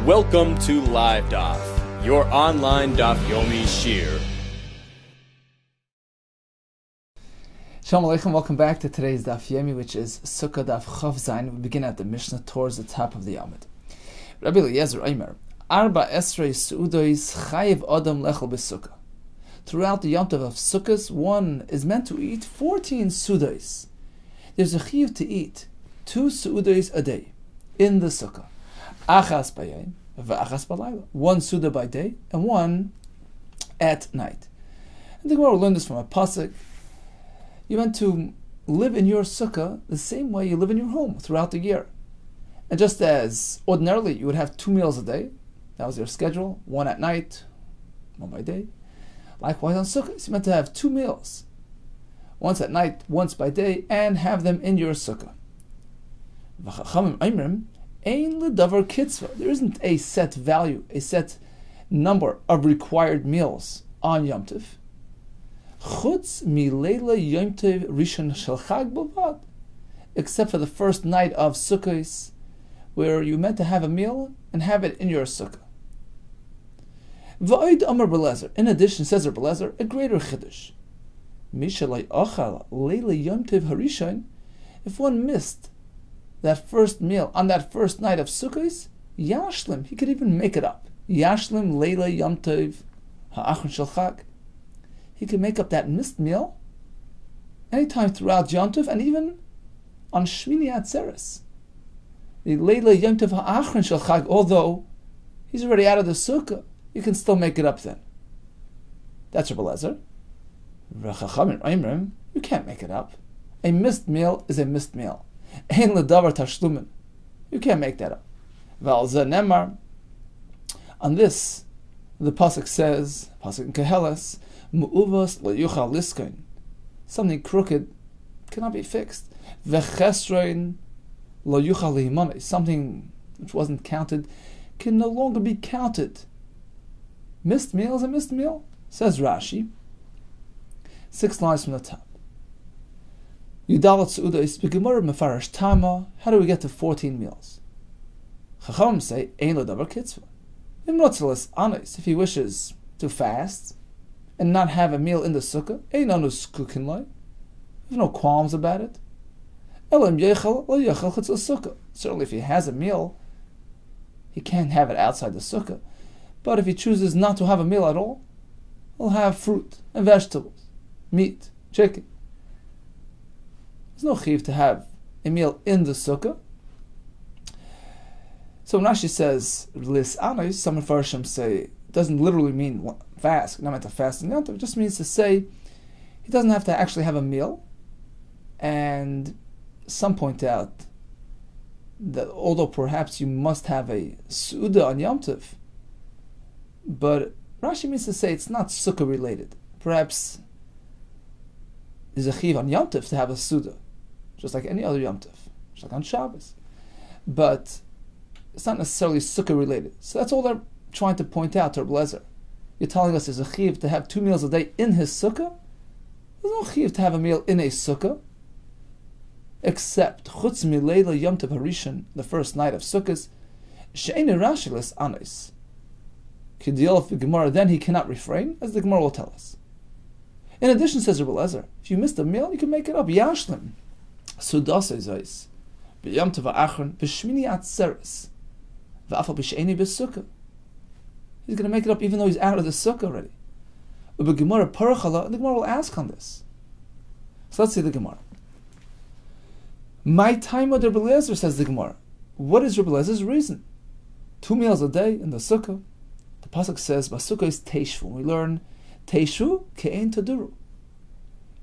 Welcome to Live Daf, your online Daf Yomi Shir. Shalom Aleichem, welcome back to today's Daf Yomi, which is SUKKAH Daf Chav Zayin. We begin at the Mishnah towards the top of the Yamid. Rabbi Yehuda Kessler, Arba Esrei Su'udois Chayiv Adam Lechel B'Sukkah. Throughout the Yom Tov of Sukkot, one is meant to eat 14 sudos. There's a chiyuv to eat 2 sudos a day in the Sukkah. Achas b'yom v'achas b'layla. 1 suda by day and 1 at night. And the Gemara will learn this from a pasuk. You want to live in your Sukkah the same way you live in your home throughout the year. And just as ordinarily you would have 2 meals a day, that was your schedule, 1 at night, 1 by day. Likewise on Sukkah, you're meant to have 2 meals, once at night, once by day, and have them in your Sukkah. There isn't a set value, a set number of required meals on Yom Tov. Except for the first night of Sukkot, where you're meant to have a meal and have it in your Sukkah. In addition, says Rabbi Yehuda, a greater chiddush. If one missed that first meal on that first night of Sukkot, Yashlim, he could even make it up. Yashlim Leila Yom Tov Ha'achron Shel Chag. He could make up that missed meal anytime throughout Yom Tov and even on Shmini Atzeres. The Leila Yom Tov Ha'achron Shel Chag, although he's already out of the Sukkah, you can still make it up then. That's Rabbi Yehuda. You can't make it up. A missed meal is a missed meal. Ein ledavar tashlumin. You can't make that up. On this, the pasuk says, pasuk in Keheles, mu'uvas lo yuchal liskain. Something crooked cannot be fixed. Vechesrein lo yuchal lihimanei. Something which wasn't counted can no longer be counted. Missed meal is a missed meal, says Rashi. 6 lines from the top. Yudalat Su'udos b'Gemara Mefarash Tama. How do we get to 14 meals? Chachamim say Ein lo davar kitzvah. If he wishes to fast and not have a meal in the sukkah, Ein anu zkukin lo. There's no qualms about it. Elam yechal lo yechal chutz l'sukkah. Certainly, if he has a meal, he can't have it outside the sukkah. But if he chooses not to have a meal at all, he'll have fruit and vegetables, meat, chicken. There's no chiv to have a meal in the sukkah. So when Rashi says lis anos, some Mefarshim say it doesn't literally mean fast, not meant to fast in Yom Tov. It just means to say he doesn't have to actually have a meal. And some point out that although perhaps you must have a suda on Yom Tov, but Rashi means to say it's not sukkah related. Perhaps there's a chiv on Yom Tov to have a suda, just like any other Yom Tov, just like on Shabbos. But it's not necessarily sukkah related. So that's all they're trying to point out to Rabbi Yehuda. You're telling us there's a chiv to have 2 meals a day in his sukkah? There's no chiv to have a meal in a sukkah, except chutz mileila Yom Tov Harishon, the first night of Sukkot, she'ein Rashi lis anos. Kediyal the Gemara, then he cannot refrain, as the Gemara will tell us. In addition, says Rabbi Yehuda, if you missed a meal, you can make it up. Yashlim Sudase Zois B'Yom Tov Ha'achron B'Shmini Atzeres V'Afal B'She'eni B'Sukkah. He's going to make it up even though he's out of the Sukkah already. But Gemara Parachala, the Gemara will ask on this. So let's see the Gemara. My time of Rabbi Yehuda, says the Gemara. What is Rabbi Yehuda's reason? 2 meals a day in the Sukkah. The pasuk says, "Basukkah is teishvu." We learn teishu ke'ein taduru.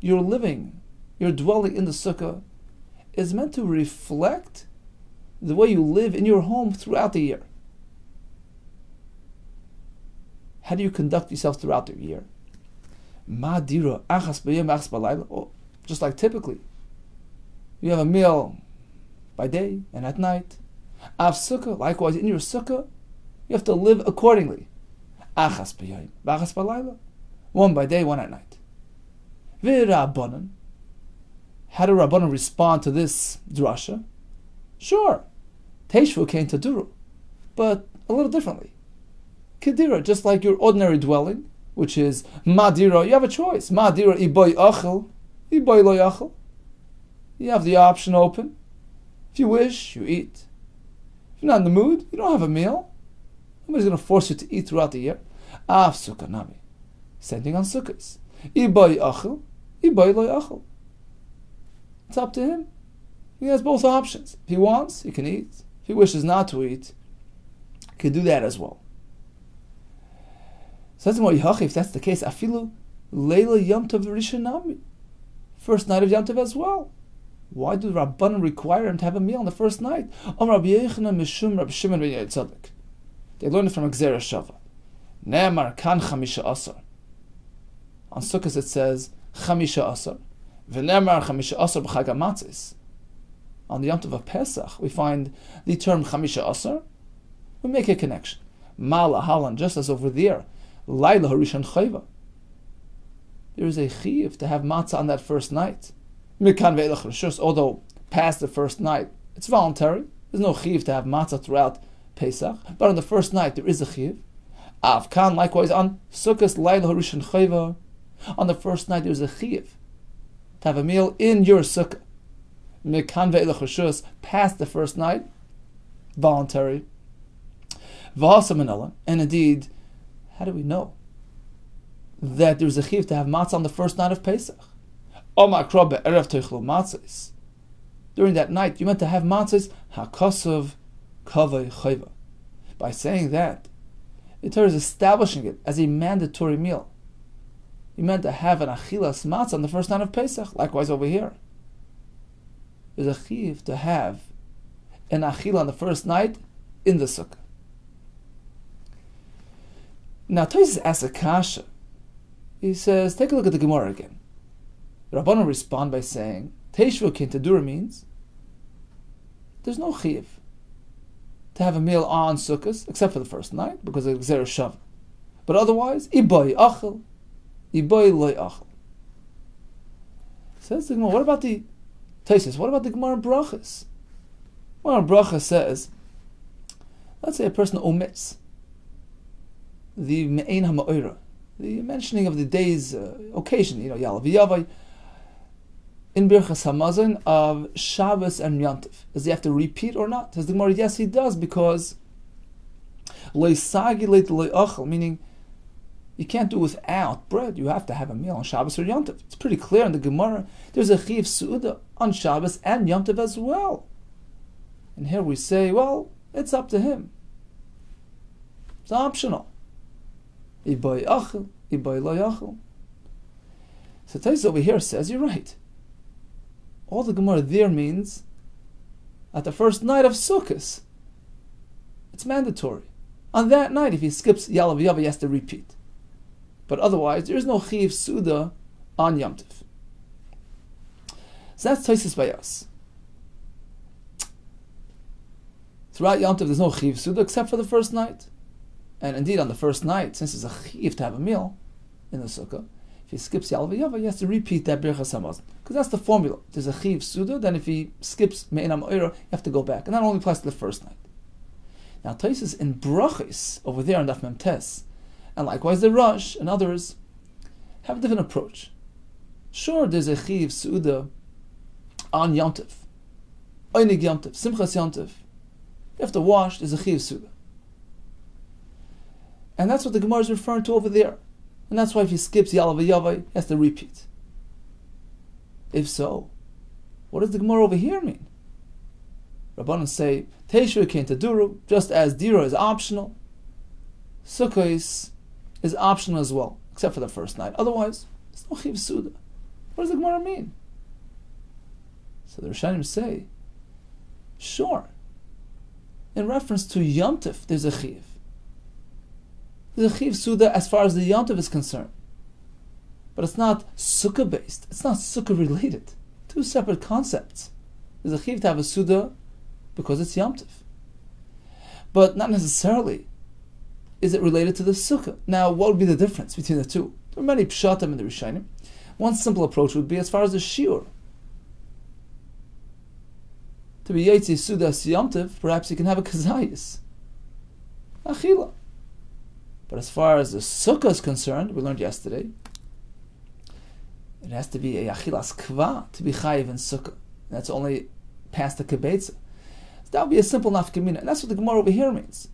Your living, your dwelling in the sukkah, is meant to reflect the way you live in your home throughout the year. How do you conduct yourself throughout the year? Ma dira achas b'yom achas b'layla. Just like typically, you have a meal by day and at night. Av sukkah, likewise in your sukkah, you have to live accordingly. Achas b'yom, achas b'layla. 1 by day, 1 at night. V'Rabbanan. How do Rabbanan respond to this drasha? Sure, Teishvu came to Duru. But a little differently. Kedira, just like your ordinary dwelling, which is madira, you have a choice. Madira iboy achel, iboy lo yachel. You have the option open. If you wish, you eat. If you're not in the mood, you don't have a meal. Nobody's going to force you to eat throughout the year. Af sukkah nami. Same thing on sukkahs. Iboy achel, iboy lo yachel. It's up to him. He has both options. If he wants, he can eat. If he wishes not to eat, he can do that as well. So that's more Yachav. If that's the case, afilu leila Yom Tov rishon nami. First night of Yom Tov as well. Why do Rabbanan require him to have a meal on the first night? Rabbi Yehuda mishum Rabbi Shimon ben Tzaddik. They learned it from Gzera Shava. Ne'amar kan chamisha asar. On Sukkot it says chamisha asar. V'ne'amar chamisha asar b'chag hamatzis. On the Yom Tov of Pesach, we find the term chamisha asar. We make a connection. Mala halan, just as over there, laila harishon chayva. There is a chiyuv to have matzah on that first night. Although past the first night, it's voluntary. There's no chiyuv to have matzah throughout Pesach. But on the first night, there is a chiyuv. Avkan, likewise, on Sukkot, laila harishon chayva. On the first night, there's a chiyuv to have a meal in your sukkah. Past the first night, voluntary. And indeed, how do we know that there's a chiyuv to have matzah on the first night of Pesach? During that night, you meant to have matzahs hakosov kavay chayva. By saying that, the Torah is establishing it as a mandatory meal. You meant to have an achilas matzah on the first night of Pesach. Likewise over here, there's a chiyuv to have an achila on the first night in the sukkah. Now, Tosfos asks a kasha. He says, take a look at the Gemara again. The Rabbanan respond by saying, Teishvu Kintadura means there's no chiyuv to have a meal on Sukkot except for the first night because of Gzera Shava. But otherwise, Iboy Achel, Iboy Loy Achel. Says the Gemara, what about the Tosfos? What about the Gemara in Brachas? Well, Brachas says, let's say a person omits the Me'ein HaMa'ora, the mentioning of the day's occasion, Yalav Yavai, in Birchas Hamazon of Shabbos and Yontif. Does he have to repeat or not? Says the Gemara, yes, he does, because meaning you can't do without bread. You have to have a meal on Shabbos or Yontif. It's pretty clear in the Gemara. There's a Chiv Su'uda on Shabbos and Yontif as well. And here we say, well, it's up to him. It's optional. Iboy achel, iboy lo yachel. So Tosfos over here says, you're right. All the Gemara there means at the first night of Sukkot, it's mandatory. On that night, if he skips Yalav Yava, he has to repeat. But otherwise, there is no Chiv Suda on Yom Tov. So that's Tosfos by us. Throughout Yom Tov, there's no Chiv Suda except for the first night. And indeed, on the first night, since it's a chiv to have a meal in the sukkah, if he skips Yalav Yava, he has to repeat that Birchas Hamazon. Because that's the formula. There's a chiv suda, then if he skips Me'ein HaMa'ora, you have to go back. And that only applies to the first night. Now, Tosfos in Brachos, over there in Daf Mem Tes, and likewise the Rosh and others, have a different approach. Sure, there's a chiv suda on Yom Tov, Oinig Yom Tov, Simchas Yom Tov. You have to wash, there's a chiv suda. And that's what the Gemara is referring to over there. And that's why if he skips Yalav Yavai, he has to repeat. If so, what does the Gemara over here mean? Rabbanan say, Teishvu Kintaduru, just as Dira is optional, Sukkos is optional as well, except for the first night. Otherwise, it's no Chiv Suda. What does the Gemara mean? So the Rishonim say, sure, in reference to Yom Tov, there's a Chiv. There's a Chiv Suda as far as the Yom Tov is concerned. But it's not Sukkah based. It's not Sukkah related. Two separate concepts. There's a Chiv to have a Suda because it's Yom Tov. But not necessarily is it related to the Sukkah. Now, what would be the difference between the two? There are many pshatim in the Rishonim. One simple approach would be as far as the shiur. To be Yetzi Suda Yom Tov, perhaps you can have a Kazayis. achila. But as far as the sukkah is concerned, we learned yesterday, it has to be a achilas kva to be chayiv in sukkah. That's only past the kibetza. So that would be a simple nafkamina, and that's what the Gemara over here means.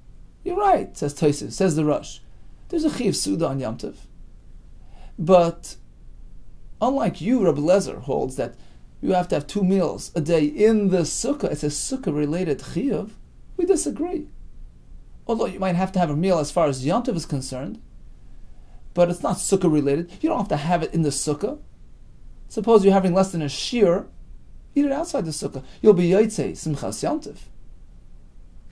You're right, says Tosef, says the Rosh. There's a chiv suda on Yom Tov, but unlike you, Rabbi Lezer holds that you have to have 2 meals a day in the sukkah. It's a sukkah-related chiv. We disagree. Although you might have to have a meal as far as Yom Tov is concerned, but it's not sukkah-related. You don't have to have it in the sukkah. Suppose you're having less than a shear, eat it outside the sukkah. You'll be yotzei simchas Yom Tov,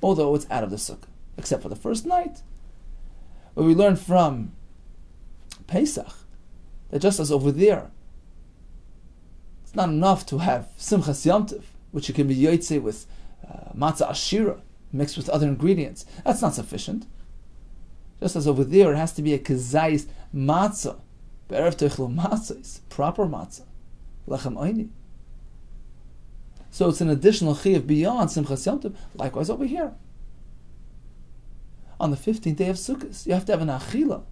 although it's out of the sukkah, except for the first night. But we learned from Pesach that just as over there, it's not enough to have simchas Yom Tov, which you can be yotzei with matzah ashira mixed with other ingredients. That's not sufficient. Just as over there, it has to be a kezayis matzah, be'erev teichlu matzahs, proper matzah, lechem oini. So it's an additional chiyuv beyond simchas Yom Tov. Likewise over here, on the 15th day of Sukkot, you have to have an achila,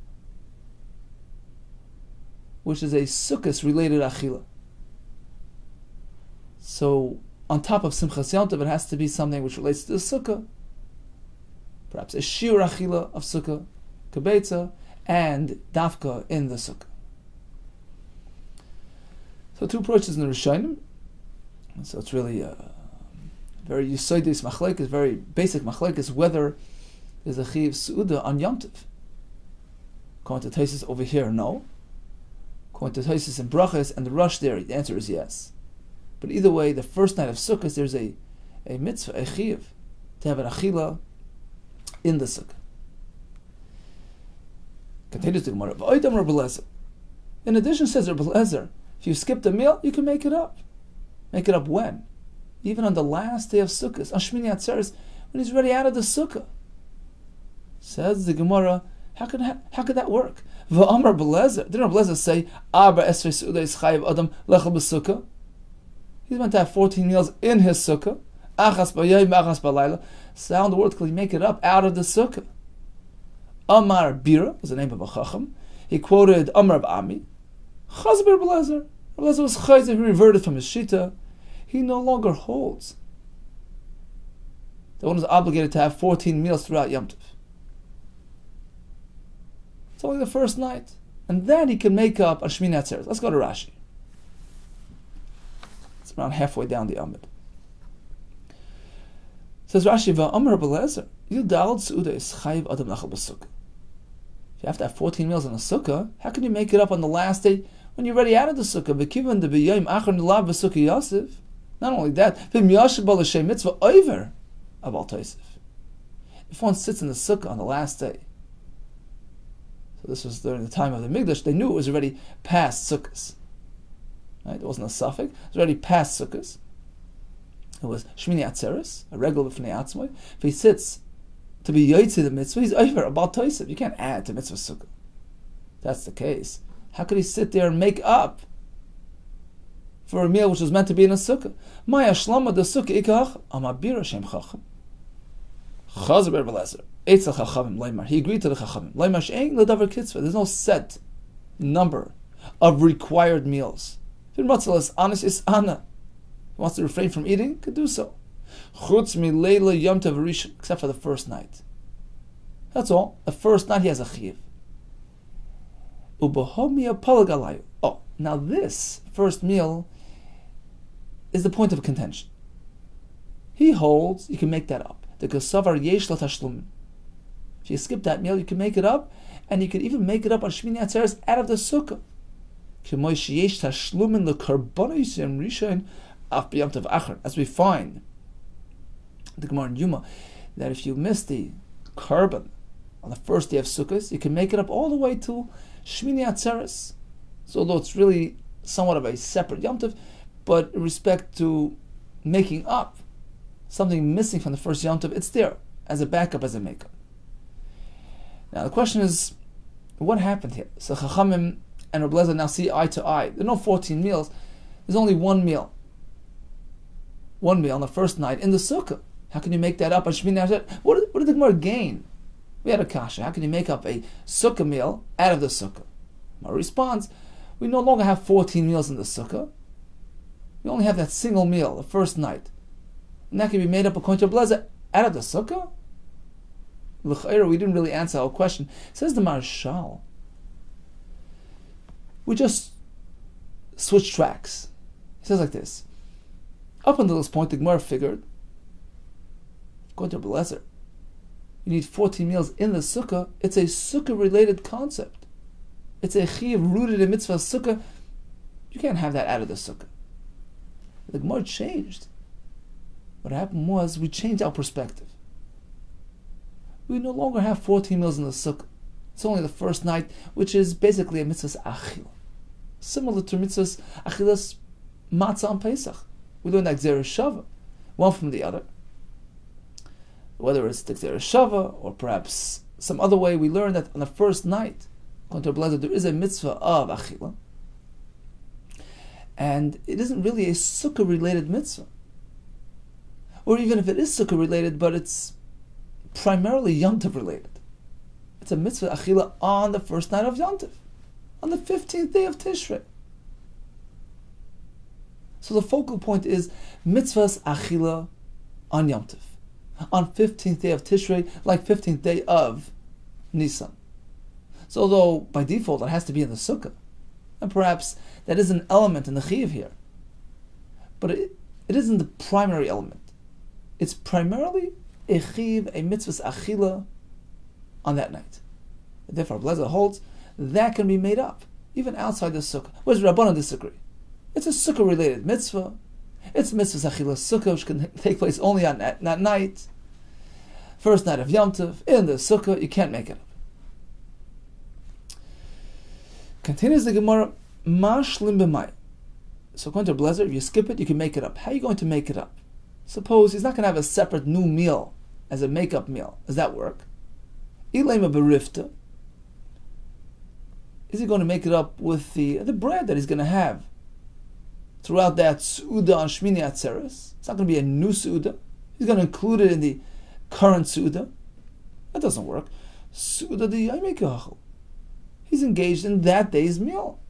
which is a Sukkot-related achila. So on top of simchas Yom Tov, it has to be something which relates to the sukkah, perhaps a shiur achila of sukkah, kibetza, and dafka in the sukkah. So 2 approaches in the Rishonim. So it's really very yisoidis machlekes, very basic machlekes, whether there's a chiv su'uda on Yom Tov. According to Tosef over here, no. According to Tosef and Brachas and the Rosh there, the answer is yes. But either way, the first night of Sukkot, there's a mitzvah, a chiyuv, to have an achila in the sukkah. Continues the Gemara. In addition, says Rabbi Lezer, if you skipped a meal, you can make it up. Make it up when? Even on the last day of Sukkot, on Shmini Atzeres, when he's already out of the sukkah. Says the Gemara, how could that work? Didn't Rabbi Lezer say, Arba esrei su'uda is chayiv adam lechel b'sukkah? He's meant to have 14 meals in his sukkah. Achas b'yayim, achas b'layla. Sound the word, can he make it up out of the sukkah? Amar Bira was the name of a chacham. He quoted Amar B'ami. Chaz Rabbi Lezer. Rabbi Lezer was chayzer, he reverted from his shita. He no longer holds that one is obligated to have 14 meals throughout Yom Tov. It's only the first night. And then he can make up on Shmini Atzeres. Let's go to Rashi. Around halfway down the Amud. Says Rashi, Va'amar Rabbi Lezer, Yudal Su'uda is chayiv adam nachal b'sukkah. If you have to have 14 meals in a sukkah, how can you make it up on the last day when you're already out of the sukkah? V'kivan de b'yayim achar nilav b'sukkah Yosef. Not only that, v'im yashav b'al l'shem mitzvah over abal Tosef. If one sits in the sukkah on the last day, so this was during the time of the Mikdash, they knew it was already past sukkahs. Right? It wasn't a suffix. It was already past Sukkot. It was Shmini Atzeres, a regular b'fnei atzmai. If he sits to be yotzei the mitzvah, he's over about Tosef. You can't add to mitzvah sukkah. If that's the case, how could he sit there and make up for a meal which was meant to be in a sukkah? Maya shlama the sukkah ikach amabira shem chacham. Chaz Rabbi Lezer eitzel chachamim leimar. He agreed to the chachamim leimar she'ein l'davar kitzvah. There's no set number of required meals. If Ratzal honest is Anna, wants to refrain from eating, could do so. Chutz mi leila yom tov rishon, except for the first night. That's all. The first night he has a chiyuv. Ubahomia palagalayu. Oh, now this first meal is the point of contention. He holds you can make that up. The kasavar yesh la tashlumin. If you skip that meal, you can make it up, and you can even make it up on Shmini Atzeres out of the sukkah. As we find the Gemara in Yuma, that if you miss the korban on the first day of Sukkot, you can make it up all the way to Shmini Atzeres. So although it's really somewhat of a separate Yom Tov, but in respect to making up something missing from the first Yom Tov, it's there as a backup, as a makeup. Now the question is, what happened here? So Chachamim and Rabbi Lezer now see eye to eye. There are no 14 meals. There's only one meal. One meal on the first night in the sukkah. How can you make that up on Shmini Atzeres? What did the Gemara gain We had a kasha. How can you make up a sukkah meal out of the sukkah? My response, we no longer have 14 meals in the sukkah. We only have that single meal, the first night. And that can be made up according to Blazer out of the sukkah? L'chayra, we didn't really answer our question. Says the Marshal, we just switch tracks. He says like this. Up until this point, the Gemara figured, according to Blazer, you need 14 meals in the sukkah. It's a sukkah-related concept. It's a chiyuv rooted in mitzvah sukkah. You can't have that out of the sukkah. The Gemara changed. What happened was we changed our perspective. We no longer have 14 meals in the sukkah. It's only the first night, which is basically a mitzvah achila. Similar to mitzvah achilas matzah on Pesach. We learn that Gzera Shava, one from the other. Whether it's the Gzera Shava or perhaps some other way, we learn that on the first night, according to Blazer, there is a mitzvah of achila. And it isn't really a sukkah-related mitzvah. Or even if it is sukkah-related, but it's primarily Yom Tov related. It's a mitzvah achila on the first night of Yom Tov, on the 15th day of Tishrei. So the focal point is mitzvahs achila on Yom Tov, on 15th day of Tishrei, like 15th day of Nisan. So although by default it has to be in the sukkah, and perhaps that is an element in the chiyuv here, but it isn't the primary element. It's primarily a chiyuv, a mitzvah's achila on that night. Therefore, Blazer holds that can be made up even outside the sukkah. Whereas Rabbanan disagree. It's a sukkah-related mitzvah. It's mitzvah's achila sukkah, which can take place only on that night, first night of Yom Tov in the sukkah. You can't make it up. Continues the Gemara, Mashlim b'may. So according to Blazer, if you skip it, you can make it up. How are you going to make it up? Suppose he's not going to have a separate new meal as a make-up meal. Does that work? Ilema berifta. Is he going to make it up with the bread that he's going to have throughout that Su'udah on Shmini Atzeres? It's not going to be a new Su'udah. He's going to include it in the current Su'udah. That doesn't work. Su'udah di Yaimekahal. He's engaged in that day's meal.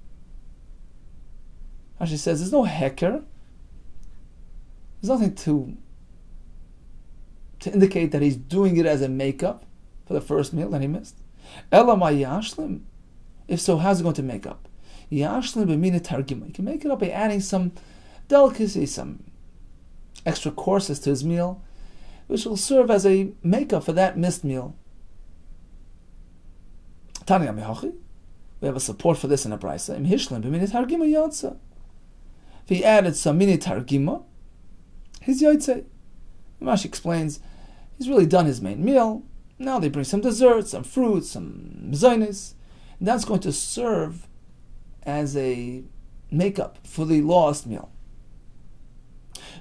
Rashi says there's no heker. There's nothing to indicate that he's doing it as a makeup for the first meal that he missed. Ela ma yashlim. If so, how's he going to make up? Yashlim b'mina targima. He can make it up by adding some delicacy, some extra courses to his meal, which will serve as a makeup for that missed meal. Tani amihachi. We have a support for this in a brayso. Im hishlim b'mina targima yotza. If he added some mini targima, his yotzei. Rashi explains he's really done his main meal. Now they bring some dessert, some fruits, some mezainis. And that's going to serve as a makeup for the lost meal.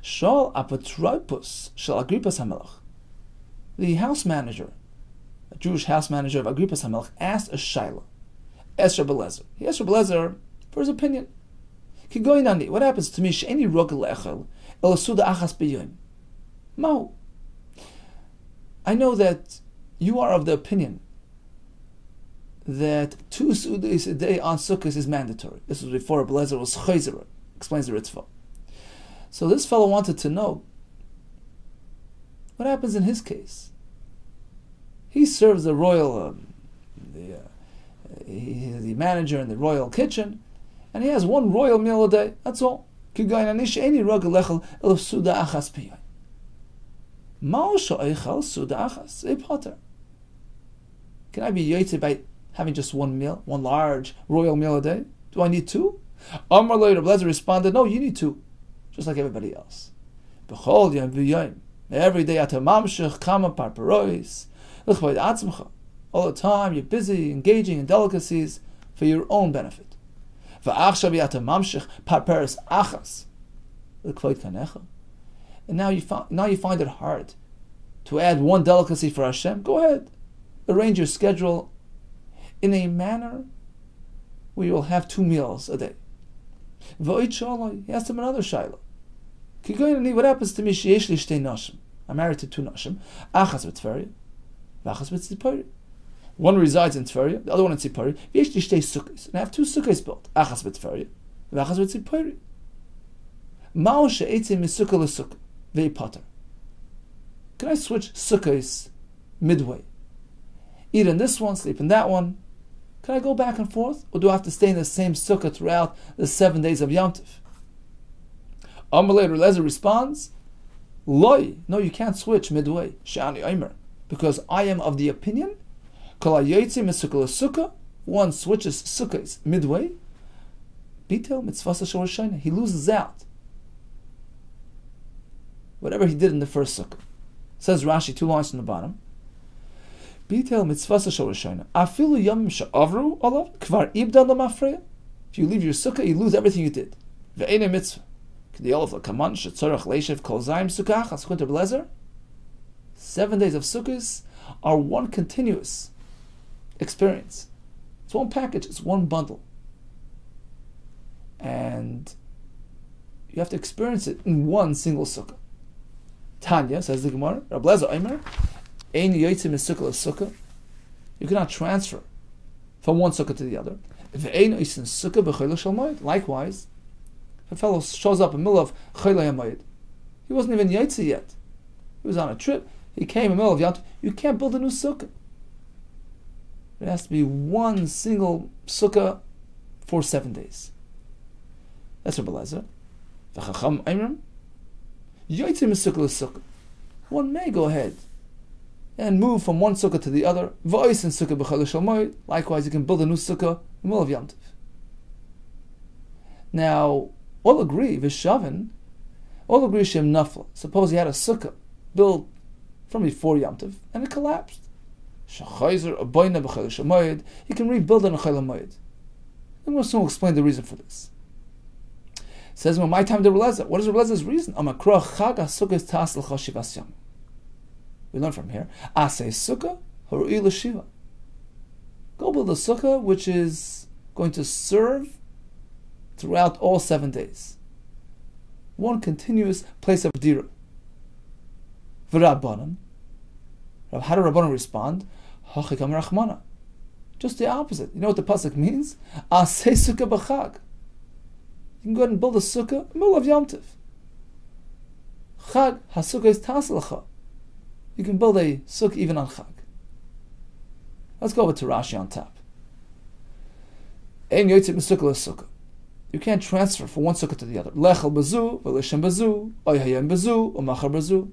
Shal apotropos shal Agrippas HaMelech. The house manager, a Jewish house manager of Agrippas HaMelech, asked a shaila. Asked Rabbi Lezer. He asked Rabbi Lezer for his opinion. What happens to me? She'eni rogel echel el suda achas b'yoyim. Mahu. I know that you are of the opinion that 2 sudas a day on Sukkot is mandatory. This was before Rabbi Lezer was chayzer, explains the Ritzvah. So this fellow wanted to know what happens in his case. He serves the royal, the manager in the royal kitchen, and he has 1 royal meal a day. That's all. Can I be yotzei by having just 1 meal, 1 large royal meal a day? Do I need 2? Amar lo, Rabbi Lezer responded, no, you need 2, just like everybody else. Every day at mamshech kama parparois, all the time you're busy engaging in delicacies for your own benefit. And now you find it hard to add 1 delicacy for Hashem. Go ahead, arrange your schedule in a manner where you will have 2 meals a day. He asked him another shayla. What happens to me? I'm married to 2 nashim. Achas b'tferia, v'achas b'tzipori. One resides in Tveria, the other one in Tzipori. V'yesh li shtei sukkos. And I have two sukkos built. Achas b'Tveria, v'achas b'Tzipori. Ma'o she'etzim misukkah l'sukkah, ve'yipater. Can I switch sukkos midway? Eat in this one, sleep in that one. Can I go back and forth? Or do I have to stay in the same sukkah throughout the 7 days of Yom Tov? Amalei Relezer responds, Loi, no, you can't switch midway. She'ani Omer, because I am of the opinion, Kol ha'yotze misukkah l'sukkah, one switches sukkahs midway, Bitel mitzvasa shel Rishona, he loses out whatever he did in the first sukkah. Says Rashi, 2 lines from the bottom. Bitel mitzvasa shel Rishona, afilu yomim she'avru olav kvar ibda l'mafreya. If you leave your sukkah, you lose everything you did. Ve'ene mitzvah. 7 days of sukkahs are one continuous experience. It's one package, it's one bundle. And you have to experience it in one single sukkah. Tanya, says the Gemara, Rabbi Lezer Omer, Ein yotzim misukkah l'sukkah. You cannot transfer from one sukkah to the other. Ve'ein oisin sukkah b'chayla shel moed. Likewise, if a fellow shows up in the middle of Chayla Yamayid, he wasn't even Yaitse yet. He was on a trip. He came in the middle of Yom Tov. You can't build a new sukkah. It has to be one single sukkah for 7 days. That's Rabbi Lezer. V'chacham Eimrim, Yaitse misukkah l'sukkah. One may go ahead and move from one sukkah to the other. V'ois in sukkah b'chayla shel moed. Likewise, you can build a new sukkah in the middle of Yom Tov. Now, all agree, Vishavin, all agree Shem Nafla. Suppose he had a sukkah built from before Yom Tov and it collapsed. Shachayzer Aboyna b'chayla shel moed. He can rebuild it in Chayla Moed. And we'll soon explain the reason for this. Says, well, my time to Releza. What is Releza's reason? Amakra chag ha-sukkah tas l'cha shivas yom. We learn from here. Asay sukkah haru'i l'shiva. Go build a sukkah which is going to serve throughout all 7 days. One continuous place of dira. V'rabbanan. How do Rabbanan respond? Hachikam rachmana. Just the opposite. You know what the pasuk means? Asay sukkah b'chag. You can go ahead and build a sukkah in the middle of Yom Tov. Chag ha-sukkah is tasalacha. You can build a sukkah even on Chag. Let's go over to Rashi on top. Ein yotzim misukkah l'sukkah. You can't transfer from one sukkah to the other. Lechel bazu, v'lishem bazu, oy hayem bazu, umachar bazu.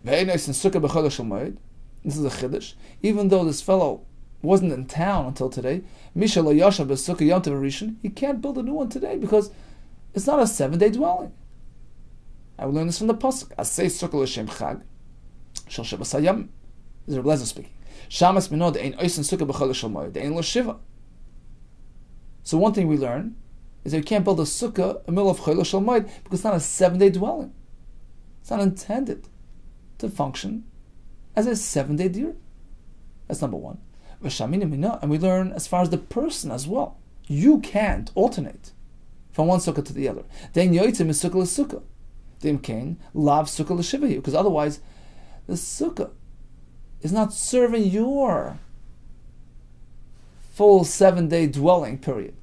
Ve'enos in sukkah b'chol shel moed. This is a chiddush. Even though this fellow wasn't in town until today, Misha lo yashav b'sukkah yom tov rishon, he can't build a new one today because it's not a 7-day dwelling. I will learn this from the pasuk. Asay sukkah l'shem chag, shel shavas hayam. This is Rabbi Lezer speaking. Shamas minod ein oisin sukkah b'chol shel moed, ein lo shiva. So one thing we learn is that you can't build a sukkah in the middle of Chayla Shel Moed because it's not a 7-day dwelling. It's not intended to function as a 7-day dir. That's number one. And we learn as far as the person as well. You can't alternate from one sukkah to the other. Then yoitzim is sukkah l'sukkah. Dim kain lav sukkah l'shivahi. Because otherwise, the sukkah is not serving your full 7-day dwelling period.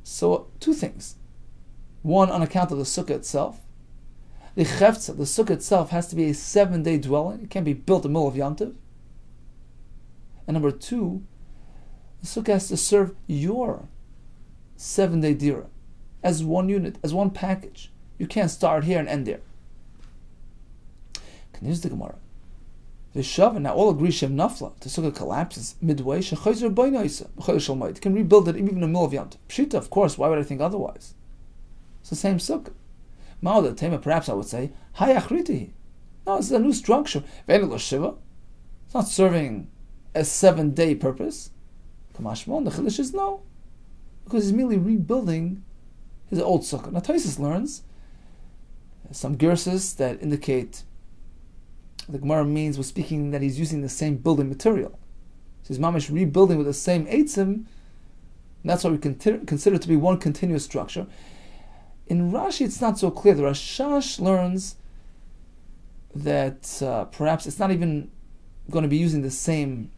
So, 2 things. One, on account of the sukkah itself. The chefza, the sukkah itself, has to be a 7-day dwelling. It can't be built in the middle of Yom Tov. And number 2, the sukkah has to serve your 7-day dira as one unit, as one package. You can't start here and end there. Continues the Gemara. The Shavan, now all agree Shem Nafla, the sukkah collapses midway. Shechayzer Boinaisa, B'chayla Shel Moed. You can rebuild it even in the middle of Yom Tov. Pshita, of course, why would I think otherwise? It's the same sukkah. Ma'od Tema, perhaps I would say, Hayachritihi. No, it's a new structure. Ve'enelo Shiva. It's not serving a 7-day purpose. Kamashmon, the Chilish is no. Because he's merely rebuilding his old sukkah. Now Taisus learns some gerses that indicate the Gemara means was speaking that he's using the same building material. So he's mamish rebuilding with the same eitzim, and that's what we consider to be one continuous structure. In Rashi, it's not so clear. The Rashash learns that perhaps it's not even going to be using the same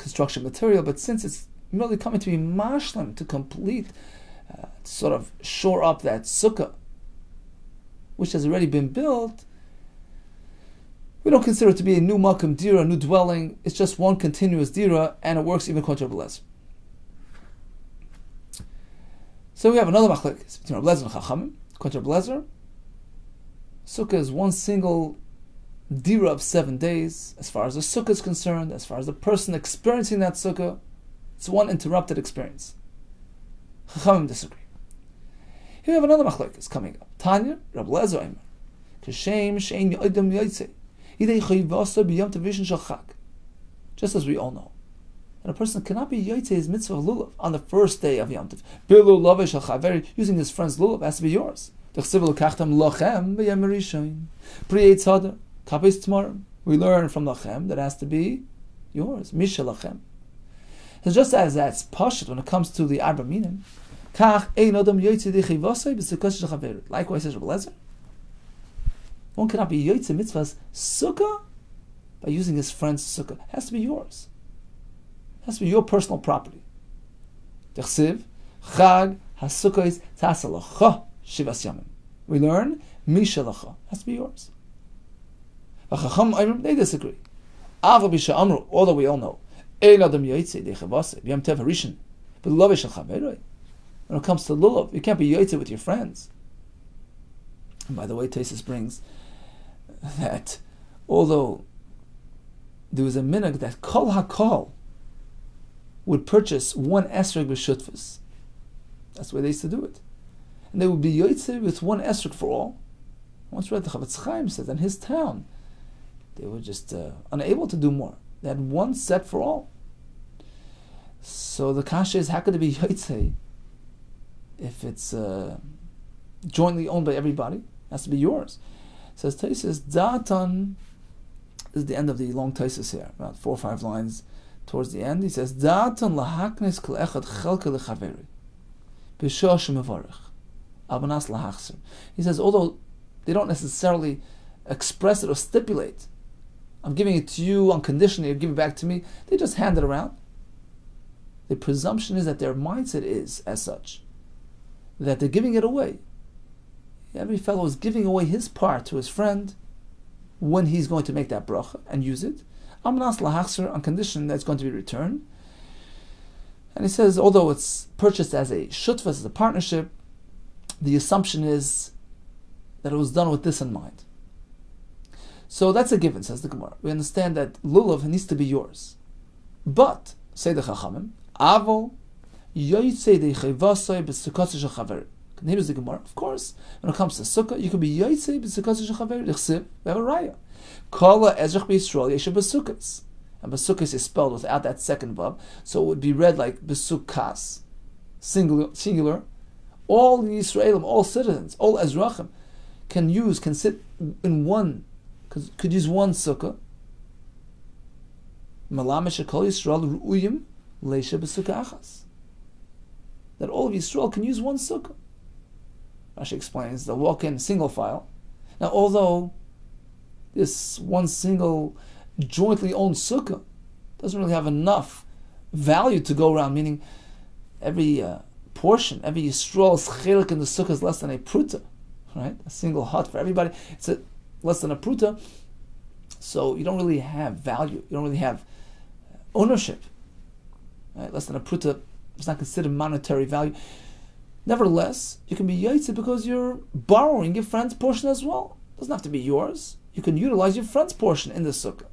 construction material, but since it's merely coming to be mashlim, to complete, to sort of shore up that sukkah, which has already been built, we don't consider it to be a new makam dira, a new dwelling. It's just one continuous dira, and it works even contra Rabbi Lezer. So we have another machlekes between Rabbi Lezer and Chachamim. Contra Rabbi Lezer, sukkah is one single dira of 7 days. As far as the sukkah is concerned, as far as the person experiencing that sukkah, it's one interrupted experience. Chachamim disagree. Here we have another machlekes coming up. Tanya, Rabbi Lezer Eimer, Kashem shein yodem yotzei, yidei chayvasa b'yom tavishin shel chag. Just as we all know, and a person cannot be yotzei his mitzvah of lulav on the first day of Yom Tov. Bilu love shel chaveri, using his friend's lulav has to be yours. D'chsiv l'kachtam lochem b'yom rishon, pri eitzada kapis tmarim. We learn from lochem that it has to be yours. Mishal lochem. So just as that's pashut when it comes to the arba minim, likewise, says Rabbi Lezer, one cannot be yotzei mitzvahs sukkah by using his friend's sukkah. It has to be yours. It has to be your personal property. Chag hasukkos tasalacha shivas yamim. We learn mishalacha has to be yours. They disagree. Although we all know, when it comes to lulav, you can't be yotzei with your friends. And by the way, Taisus brings that although there was a minhag that kol hakol would purchase one esrog b'shutfus, that's the way they used to do it, and they would be yotzei with one esrog for all. Once read the Chavetz Chaim says in his town, they were just unable to do more. They had one set for all. So the kasha is, how could it be yotzei if it's jointly owned by everybody? It has to be yours. Says Taisus, Datan is the end of the long Taisus here, about 4 or 5 lines towards the end. He says, Datan lahaknes kol echad chelke lechaveri b'shah shemevarich abanas lahachser. He says, although they don't necessarily express it or stipulate, I'm giving it to you unconditionally, you give it back to me, they just hand it around. The presumption is that their mindset is as such, that they're giving it away. Every fellow is giving away his part to his friend when he's going to make that bracha and use it. Amnas lahachser, on condition that it's going to be returned. And he says, although it's purchased as a shutfas, as a partnership, the assumption is that it was done with this in mind. So that's a given, says the Gemara. We understand that lulav needs to be yours. But, say the Chachamim, Avol yotzei de chayvasai b'sukkah shel chaver. Here's the Gemara. Of course, when it comes to sukkah, you could be yotzei b'sukkah shel chaver. L'chsiv, we have a raya. Kala ezrach b'Yisrael yeshav b'sukkahs. And b'sukkahs is spelled without that second vav, so it would be read like b'sukkas, singular. All the Yisraelim, all citizens, all ezrachim, can sit in one, could use one sukkah. Malamesh kol Yisrael ru'uyim leisha b'sukkah achas. That all of Yisrael can use one sukkah. Rashi explains, they'll walk in single file. Now, although this one single jointly owned sukkah doesn't really have enough value to go around, meaning every portion, every Yisrael's chelik in the sukkah is less than a pruta, right? A single hut for everybody, it's less than a pruta, so you don't really have value, you don't really have ownership, right? Less than a pruta, it's not considered monetary value. Nevertheless, you can be yotzei because you're borrowing your friend's portion as well. It doesn't have to be yours. You can utilize your friend's portion in the sukkah.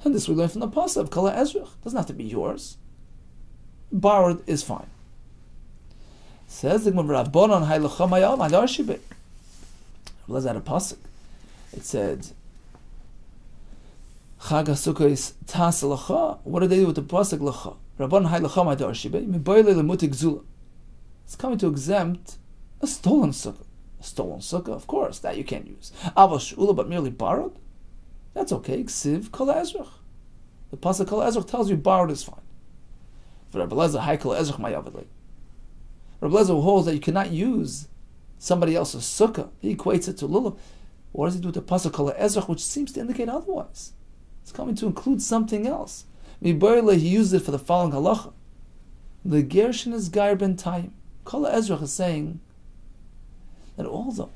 And this we learn from the pasuk of Kala Ezrach. It doesn't have to be yours. Borrowed is fine. Says the Gemara, Rabbanan haylocha mayam adar shibe. Let's add a pasuk. It said, Chag HaSukkah is tasalacha. What do they do with the pasuk lacha? Rabban haylocha adar shibe. Mibayle lemutik zula. It's coming to exempt a stolen sukkah. A stolen sukkah, of course, that you can't use. Aval sh'ula, but merely borrowed, that's okay. Ksiv kol ezrach. The pasuk kol ezrach tells you borrowed is fine. For Rabbi Lezer, hay kol ezrach mayavidlei. Rabbi Lezer holds that you cannot use somebody else's sukkah. He equates it to lulav. What does he do with the pasuk kol ezrach, which seems to indicate otherwise? It's coming to include something else. He used it for the following halacha. The Gershin is Gair ben Taim. Kol Ezrach is saying that although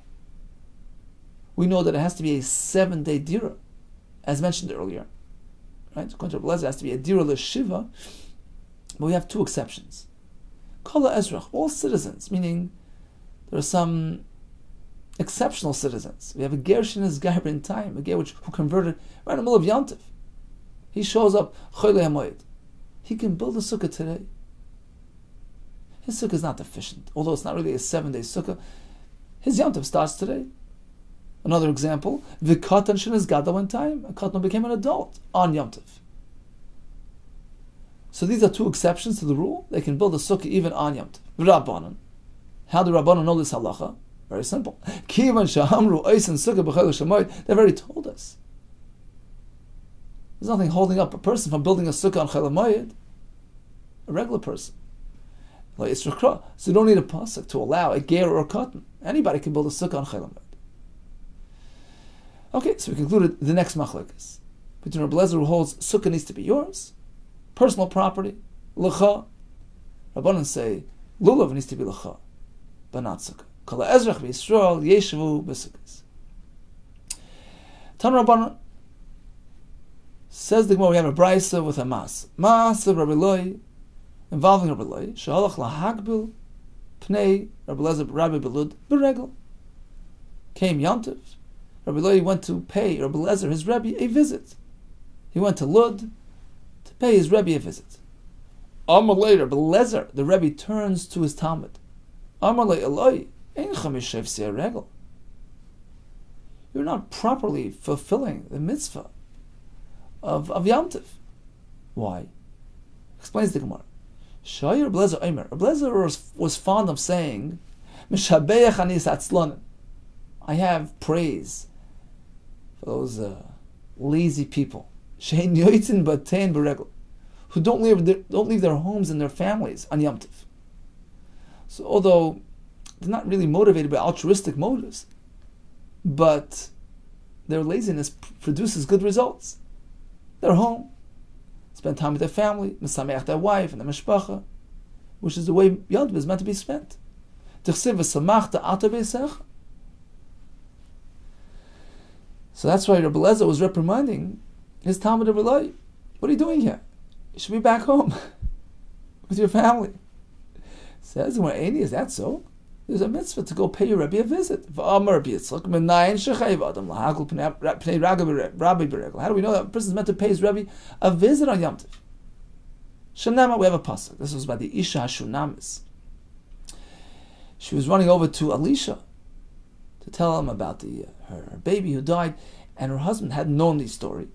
we know that it has to be a 7-day dira, as mentioned earlier, right? According to Rabbi Lezer, it has to be a dira l'shiva, but we have two exceptions. Kol Ezrach, all citizens, meaning there are some exceptional citizens. We have a Gershin is Gair ben Taim, a ger who converted right in the middle of Yantiv. He shows up, Choyle HaMoed. He can build a sukkah today. His sukkah is not deficient, although it's not really a 7-day sukkah. His Yantiv starts today. Another example, V'katan shen is gadol one time. A katan became an adult on Yantiv. So these are two exceptions to the rule. They can build a sukkah even on Yantiv. Rabbanon. How do Rabbanon know this halacha? Very simple. Kivan shahamru oisen sukkah b'chol shamoid. They've already told us. There's nothing holding up a person from building a sukkah on Chol HaMoed. A regular person. Like so you don't need a pasuk to allow a ger or a cotton. Anybody can build a sukkah on Chol HaMoed. Okay, so we concluded the next machlokes between Rabbi Lezer, who holds sukkah needs to be yours, personal property, l'cha. Rabbanan say lulav needs to be l'cha, but not sukkah. Kol ezrach v'Yisrael yeshavu b'sukkahs. Tan Rabbanan. Says the Gemara, we have a brisa with a mas. Mas of Rabbi Loi, involving Rabbi Loi, shehalach lahagbil pnei Rabbi Lezer Rabbi Belud b'regel. Came Yantiv. Rabbi Loi went to pay Rabbi Lezer, his Rebbe, a visit. He went to Lud to pay his Rebbe a visit. Amar later, Rabbi Lezer, the Rebbe, turns to his Talmud. Amar le Eloi, ein chamishev se'er regel. You're not properly fulfilling the mitzvah of Yom Tov. Why? Explains the Gemara. Shayir Rabbi Lezer Omer. Rabbi Lezer was fond of saying, Mishabeach ani satzlonim. I have praise for those lazy people, shein yoitzin batein beregel, who don't leave their homes and their families on Yom Tov. So although they're not really motivated by altruistic motives, but their laziness produces good results. They're home, spend time with their family, mesameach their wife and their mishpacha, which is the way Yom Tov is meant to be spent. So that's why Rabbi Lezer was reprimanding his Talmud Rabbi Loi. What are you doing here? You should be back home with your family. Says, is that so? There's a mitzvah to go pay your Rebbe a visit. How do we know that a person is meant to pay his Rebbe a visit on Yom Tov? Shanama, we have a pasuk. This was by the Isha Hashunamis. She was running over to Elisha to tell him about her baby who died, and her husband hadn't known the story.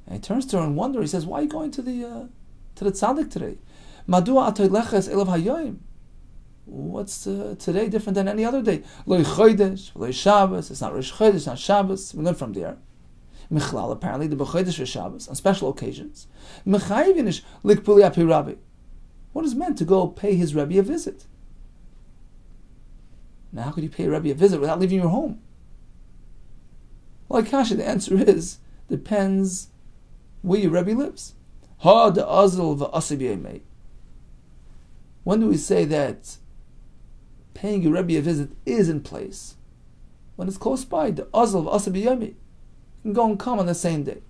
And he turns to her in wonder. He says, "Why are you going to the tzaddik today? Madua atoy leches elav hayoyim. What's today different than any other day? Lo chodesh, lo Shabbos. It's not Rosh Chodesh, it's not Shabbos. We learn from there. Michlal, apparently, the b'chodesh or Shabbos on special occasions. Mechayivinish likpuli api rabbi. What is meant to go pay his Rebbe a visit? Now, how could you pay a Rebbe a visit without leaving your home? Well, Kasha, the answer is depends where your Rebbe lives. Ha de azl v'asibiyemei. When do we say that paying your Rebbe a visit is in place? When it's close by, the azl v'asibiyemei. You can go and come on the same day.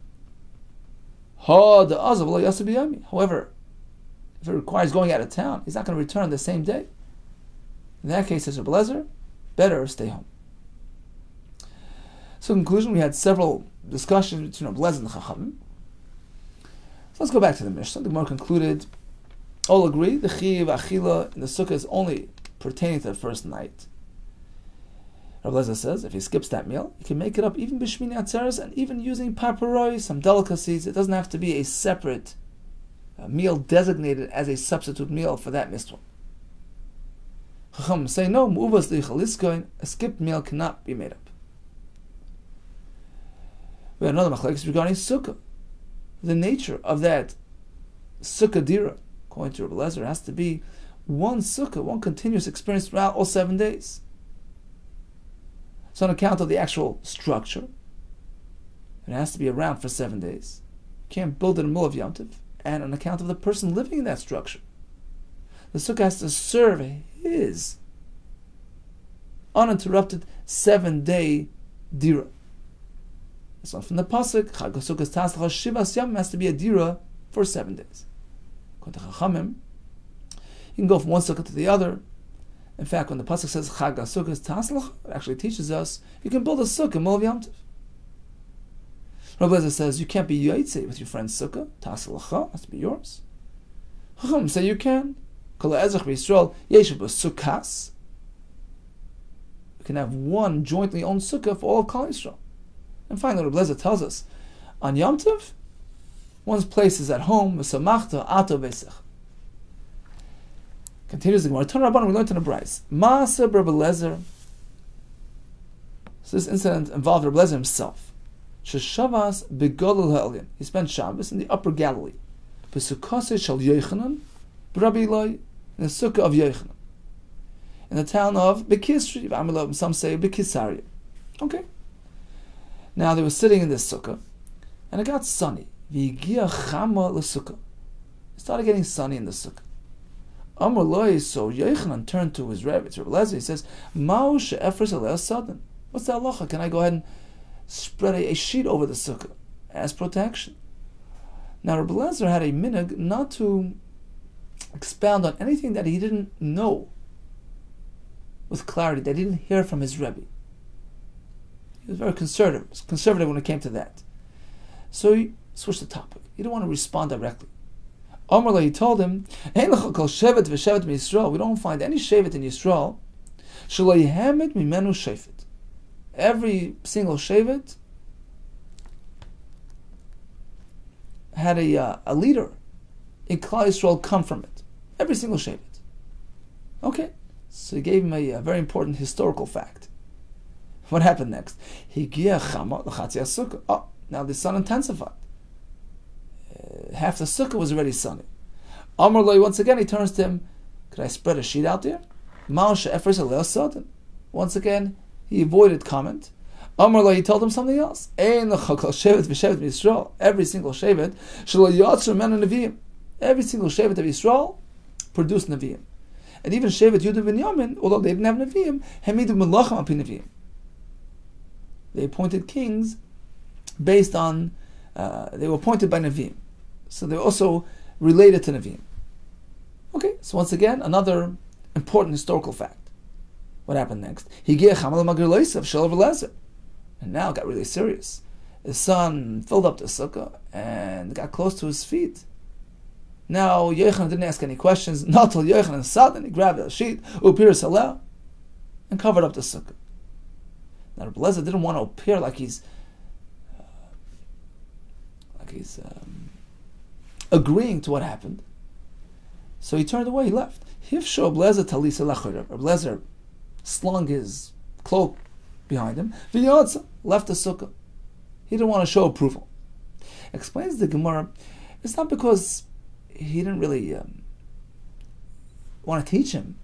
Ha de azl v'asibiyemei. However, if it requires going out of town, he's not going to return the same day. In that case, as Rabbi Lezer, better stay home. So in conclusion, we had several discussions between Rabbi Lezer and the Chachamim. So let's go back to the Mishnah. The Gemara concluded, all agree, the Chiv Achila in the Sukkah is only pertaining to the first night. Rabbi Lezer says, if he skips that meal, he can make it up even B'Shmini Atzeres and even using paparoi, some delicacies. It doesn't have to be a separate meal designated as a substitute meal for that missed one. Chacham say no, mu'uvas lichaliskoin, a skipped meal cannot be made up. We have another machlekes regarding sukkah. The nature of that sukkah dira, according to Rabbi Lezer, has to be one sukkah, one continuous experience throughout all 7 days. So on account of the actual structure, it has to be around for 7 days. can't build it in the middle of Yom Tov, and on account of the person living in that structure. The sukkah has to serve his uninterrupted 7-day dira. It's not from the pasuk. Chag HaSukkos Taslach Shivas Yom has to be a dira for 7 days. According to Chachamim, you can go from one sukkah to the other. In fact, when the pasuk says Chag HaSukkos Taslach, it actually teaches us you can build a sukkah in the middle of Yom Tov. Rabbi Yehuda says you can't be yaitze with your friend's sukkah. Taslach has to be yours. Chachamim say you can. Kol ha'ezrach b'Yisrael yeshiv b'Sukkahs. You can have one jointly owned sukkah for all of Klal Yisrael. And finally, Rabbi Yehuda tells us, on Yom Tov, one's place is at home. V'samachta ato v'esech. Continues the Gemara. Ton Rabbanan, we learned in the Brais. Ma'aseh Rabbi Yehuda. So this incident involved Rabbi Yehuda himself. Sheshavas begodol ha'elyon. He spent Shabbos in the Upper Galilee. B'sukkase shel Yochanan b'Rabbi Eloi, in the sukkah of Yochanan, in the town of Bekisri. Some say Bekisaria. Okay. Now they were sitting in this sukkah, and it got sunny. V'higia chama l'sukkah. It started getting sunny in the sukkah. Amar Loi, so Yochanan turned to his Rebbe, to Rabbi Yehuda. He says, Ma'u she'efres alei sadan. What's the halacha? Can I go ahead and spread a sheet over the sukkah as protection? Now Rabbi Yehuda had a minhag not to expound on anything that he didn't know with clarity, that he didn't hear from his Rebbe. He was very conservative when it came to that. So he switched the topic. He didn't want to respond directly. Amar, he told him, we don't find any shevet in Yisrael. Every single shevet had a leader in Klal Yisrael come from it. Every single shevet. Okay, so he gave him a very important historical fact. What happened next? Oh, now the sun intensified. Half the sukkah was already sunny. Amar Loi, once again, he turns to him, could I spread a sheet out there? Once again, he avoided comment. Amar Loi, he told him something else. Every single shevet, every single shevet of Yisrael produced Nevi'im. And even Shevet Yehuda ben Yamin, although they didn't have Nevi'im, hamidu melachim al pi Nevi'im. They appointed kings based on, they were appointed by Nevi'im. So they're also related to Nevi'im. Okay, so once again, another important historical fact. What happened next? And now it got really serious. The sun filled up the sukkah and got close to his feet. Now Yochanan didn't ask any questions. Not till Yochanan suddenly grabbed a sheet, upiris halel, and covered up the sukkah. Now Rabbi Yehuda didn't want to appear like he's agreeing to what happened. So he turned away, he left. Rabbi Yehuda slung his cloak behind him, left the sukkah. He didn't want to show approval. Explains the Gemara, it's not because he didn't really want to teach him.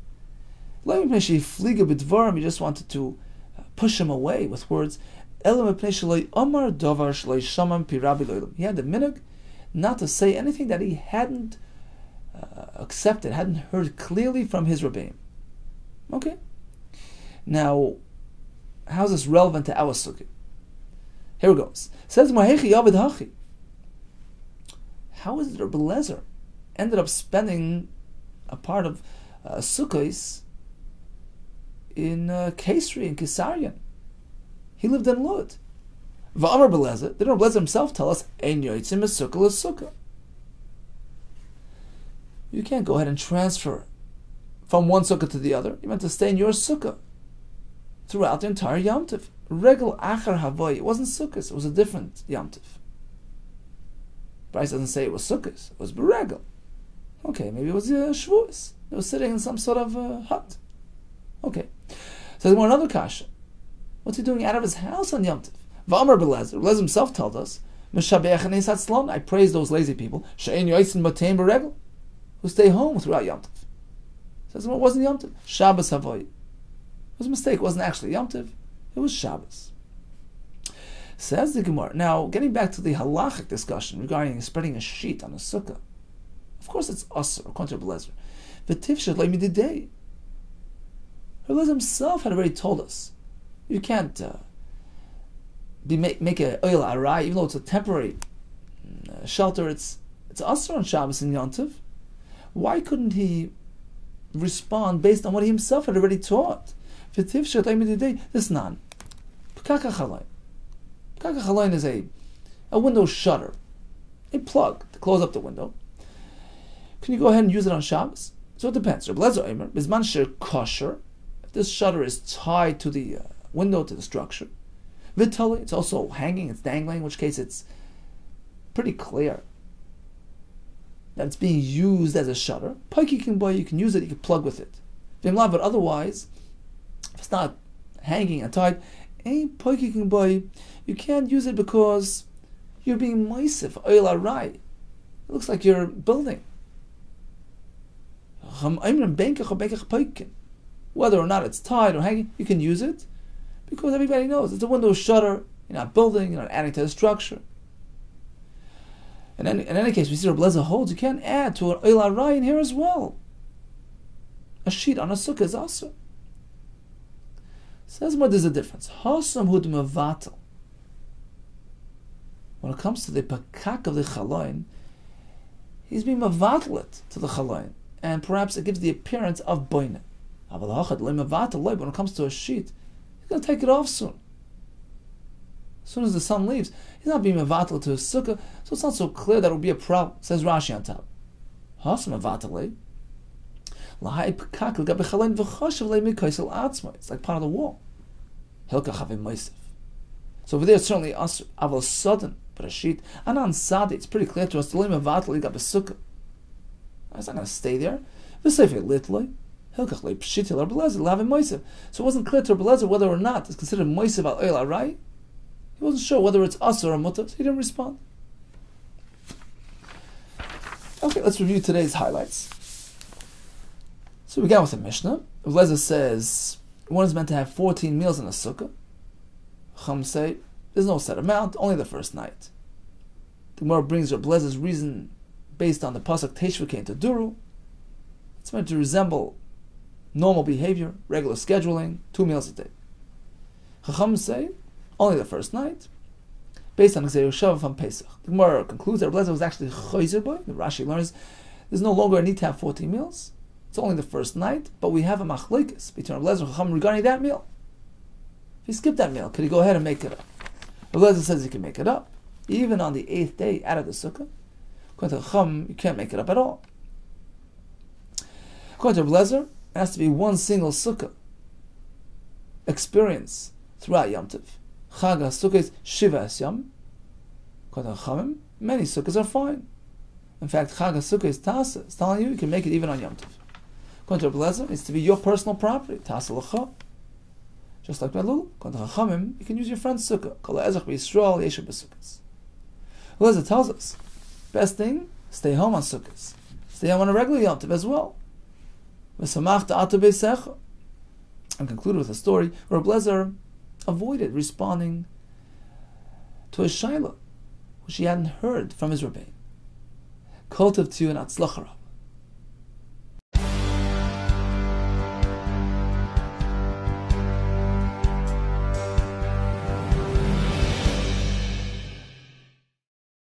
He just wanted to push him away with words. He had the minhag not to say anything that he hadn't accepted, hadn't heard clearly from his Rebbeim. Okay. Now, how is this relevant to our sukkah? Here it goes. It says, how is it Rabbi Yehuda ended up spending a part of Sukkos in Kesri, in Kesarian? He lived in Lud. V'amar Rabbi Yehuda, didn't Rabbi Yehuda himself tell us, Ein yotzim sukkah l'sukkah? You can't go ahead and transfer from one sukkah to the other. You meant to stay in your sukkah throughout the entire Yom Tov. Regel achar havoy. It wasn't Sukkos, it was a different Yom Tov. Bryce doesn't say it was Sukkos, it was Beregel. Okay, maybe it was Shavuos. They were sitting in some sort of hut. Okay. So there's more another kasha. What's he doing out of his house on Yom Tov? V'amar Rabbi Yehuda himself told us, I praise those lazy people, who stay home throughout Yom Tov. Says, well, it wasn't Yom Tov. Shabbos Havoy. It was a mistake. It wasn't actually Yom Tov. It was Shabbos. Says the Gemara. Now, getting back to the halachic discussion regarding spreading a sheet on a sukkah, of course it's asur, according to Rabbi Lezer. V'tifshet le'mididei. Rabbi Lezer himself had already told us, you can't make a oil arai, even though it's a temporary shelter, it's asur on Shabbos and Yom Tov. Why couldn't he respond based on what he himself had already taught? V'tifshet le'mididei. This nan. P'kaka chalayin. P'kaka chalayin is a window shutter, a plug to close up the window. Can you go ahead and use it on Shabbos? So it depends. Rabbi Lezer Omer, Bizman Sher Kosher, if this shutter is tied to the window, to the structure. Vitali, it's also hanging, it's dangling, in which case it's pretty clear that it's being used as a shutter. Paiki can buy, you can use it, you can plug with it. But otherwise, if it's not hanging and tied, ain't Paiki can buy, you can't use it because you're being moisif, oil arai. It looks like you're building. Whether or not it's tied or hanging, you can use it because everybody knows it's a window shutter. You're not building, you're not adding to the structure. And in any case, we see Rabbi Lezer holds you can't add to an oil arai in here as well. A sheet on a sukkah is also. Says more, there's a difference. Hasam hud mevatel. When it comes to the pakak of the chalayin, he's being mevatlet to the chalayin, and perhaps it gives the appearance of boina. When it comes to a sheet, he's going to take it off soon. As soon as the sun leaves, he's not being mevatel to his sukkah, so it's not so clear that it will be a problem. Says Rashi on top. Hasam mevatel. It's like part of the wall. So over there, it's certainly aval sudden, but a sheet. Anan sadi, it's pretty clear to us. It's not going to stay there. So it wasn't clear to Rabbi Lezer whether or not it's considered moisev al oil arai. He wasn't sure whether it's asur or mutar, so he didn't respond. Okay, let's review today's highlights. So we began with the Mishnah. Rabbi Lezer says one is meant to have 14 meals in a sukkah. Chum say there's no set amount, only the first night. The Gemara brings Rabbi Lezer's reason based on the pasuk Teishvakein to Duru. It's meant to resemble normal behavior, regular scheduling, 2 meals a day. Chacham say only the first night, based on Gzei Yoshava from Pesach. The Gemara concludes that Rabbi Lezer was actually chayzer by. The Rashi learns there's no longer a need to have 14 meals. It's only the first night, but we have a machlekes between Rabbi Lezer and Chacham regarding that meal. If he skipped that meal, could he go ahead and make it up? Rabbi Lezer says he can make it up, even on the 8th day out of the sukkah. According to Chacham, you can't make it up at all. According to Rabbi Lezer, it has to be one single sukkah experience throughout Yom Tov. Chag HaSukkah is Shiva Yom. According to Chachamim, many sukkahs are fine. In fact, Chag HaSukkah is Tasa. It's telling you can make it even on Yom Tov. According to Rabbi Lezer, it's to be your personal property. Tasa L'cha. Just like Belul. According to Chachamim, you can use your friend's sukkah. Kol ha'ezach b'Yisrael yeshu b'sukkahs. Rabbi Lezer tells us, best thing, stay home on sukkahs. Stay home on a regular Yom Tov as well. V'samach ta'atu b'Yisecha. And concluded with a story where Rabbi Lezer avoided responding to a shaila which he hadn't heard from his Rebbein. Kol tov to you and atzlacha.